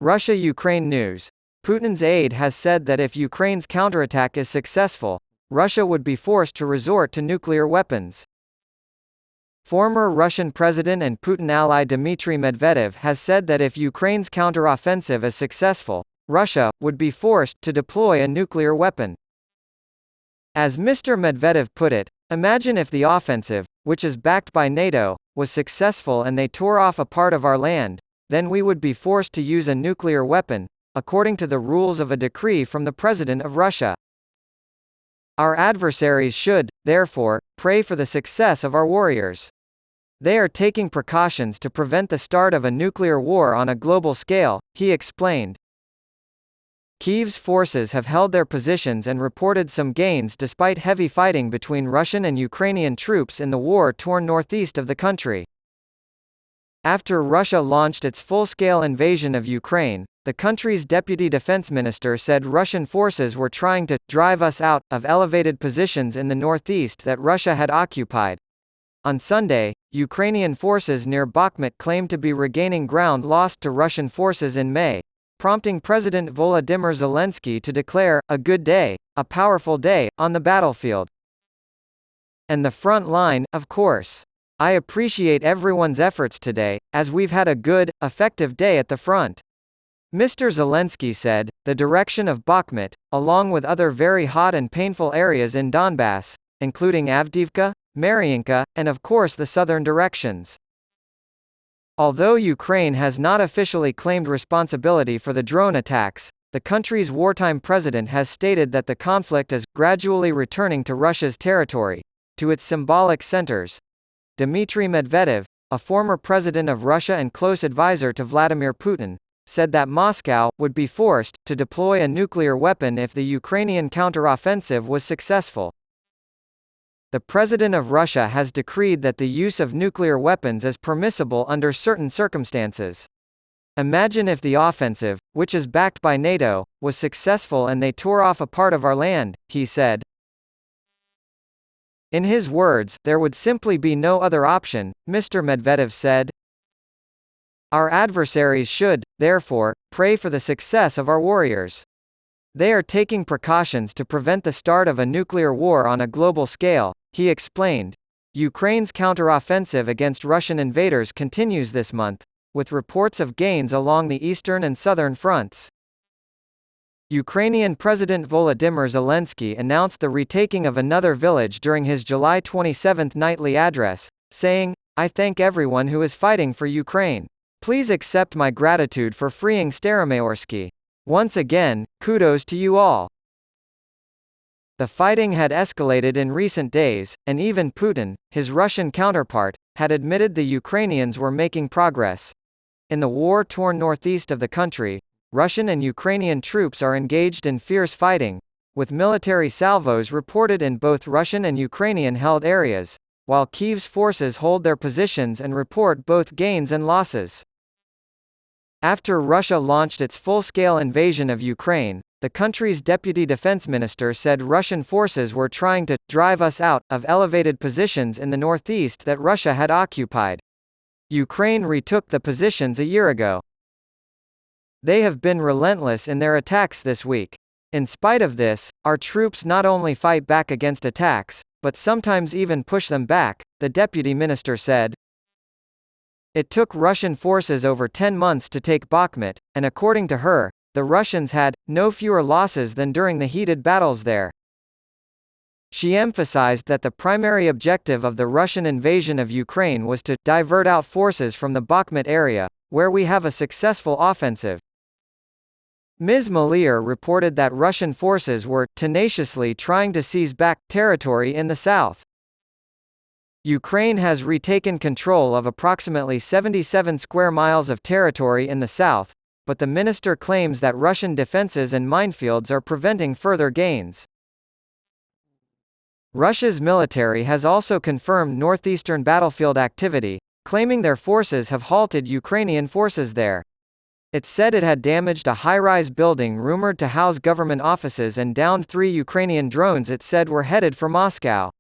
Russia-Ukraine news. Putin's aide has said that if Ukraine's counterattack is successful, Russia would be forced to resort to nuclear weapons. Former Russian President and Putin ally Dmitry Medvedev has said that if Ukraine's counteroffensive is successful, Russia would be forced to deploy a nuclear weapon. As Mr. Medvedev put it, imagine if the offensive, which is backed by NATO, was successful and they tore off a part of our land, then we would be forced to use a nuclear weapon, according to the rules of a decree from the President of Russia. Our adversaries should, therefore, pray for the success of our warriors. They are taking precautions to prevent the start of a nuclear war on a global scale, he explained. Kyiv's forces have held their positions and reported some gains despite heavy fighting between Russian and Ukrainian troops in the war-torn northeast of the country. After Russia launched its full-scale invasion of Ukraine, the country's deputy defense minister said Russian forces were trying to drive us out of elevated positions in the northeast that Russia had occupied. On Sunday, Ukrainian forces near Bakhmut claimed to be regaining ground lost to Russian forces in May, prompting President Volodymyr Zelensky to declare a good day, a powerful day, on the battlefield. And the front line, of course. I appreciate everyone's efforts today, as we've had a good, effective day at the front. Mr. Zelensky said, the direction of Bakhmut, along with other very hot and painful areas in Donbass, including Avdiivka, Mariinka, and of course the southern directions. Although Ukraine has not officially claimed responsibility for the drone attacks, the country's wartime president has stated that the conflict is gradually returning to Russia's territory, to its symbolic centers. Dmitry Medvedev, a former president of Russia and close advisor to Vladimir Putin, said that Moscow would be forced to deploy a nuclear weapon if the Ukrainian counteroffensive was successful. The president of Russia has decreed that the use of nuclear weapons is permissible under certain circumstances. Imagine if the offensive, which is backed by NATO, was successful and they tore off a part of our land, he said. In his words, there would simply be no other option, Mr. Medvedev said. Our adversaries should, therefore, pray for the success of our warriors. They are taking precautions to prevent the start of a nuclear war on a global scale, he explained. Ukraine's counteroffensive against Russian invaders continues this month, with reports of gains along the eastern and southern fronts. Ukrainian President Volodymyr Zelensky announced the retaking of another village during his July 27 nightly address, saying, I thank everyone who is fighting for Ukraine. Please accept my gratitude for freeing Staromayorsky. Once again, kudos to you all. The fighting had escalated in recent days, and even Putin, his Russian counterpart, had admitted the Ukrainians were making progress. In the war-torn northeast of the country, Russian and Ukrainian troops are engaged in fierce fighting, with military salvos reported in both Russian and Ukrainian-held areas, while Kyiv's forces hold their positions and report both gains and losses. After Russia launched its full-scale invasion of Ukraine, the country's deputy defense minister said Russian forces were trying to drive us out of elevated positions in the northeast that Russia had occupied. Ukraine retook the positions a year ago. They have been relentless in their attacks this week. In spite of this, our troops not only fight back against attacks, but sometimes even push them back, the deputy minister said. It took Russian forces over 10 months to take Bakhmut, and according to her, the Russians had no fewer losses than during the heated battles there. She emphasized that the primary objective of the Russian invasion of Ukraine was to divert out forces from the Bakhmut area, where we have a successful offensive. Ms. Malier reported that Russian forces were tenaciously trying to seize back territory in the south. Ukraine has retaken control of approximately 77 square miles of territory in the south, but the minister claims that Russian defenses and minefields are preventing further gains. Russia's military has also confirmed northeastern battlefield activity, claiming their forces have halted Ukrainian forces there. It said it had damaged a high-rise building rumored to house government offices and downed 3 Ukrainian drones it said were headed for Moscow.